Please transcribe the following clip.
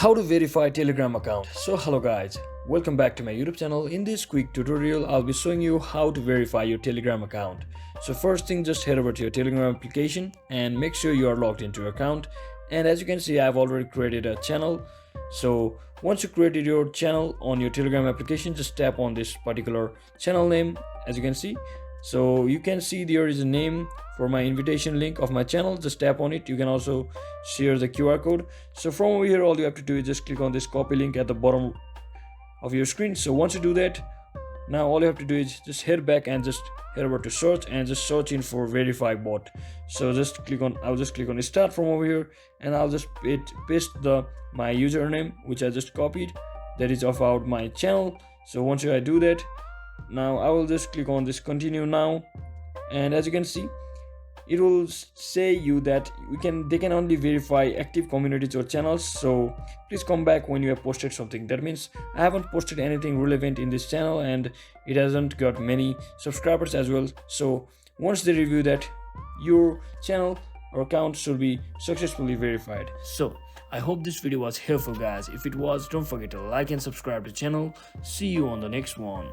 How to verify Telegram account. So hello guys, welcome back to my YouTube channel. In this quick tutorial I'll be showing you how to verify your Telegram account. So first thing, just head over to your Telegram application and make sure you are logged into your account. And as you can see, I've already created a channel. So once you created your channel on your Telegram application, just tap on this particular channel name. As you can see, so you can see there is a name for my invitation link of my channel. Just tap on it. You can also share the QR code. So from over here, all you have to do is just click on this copy link at the bottom of your screen. So once you do that, now all you have to do is just head back and just head over to search and just search in for verify bot. So just click on, I'll just click on start from over here, and I'll just paste my username which I just copied, that is about my channel. So once I do that, now I will just click on this continue now, and as you can see, it will say you that they can only verify active communities or channels. So please come back when you have posted something. That means I haven't posted anything relevant in this channel and it hasn't got many subscribers as well. So once they review that, your channel or account should be successfully verified. So I hope this video was helpful guys. If it was, don't forget to like and subscribe to the channel. See you on the next one.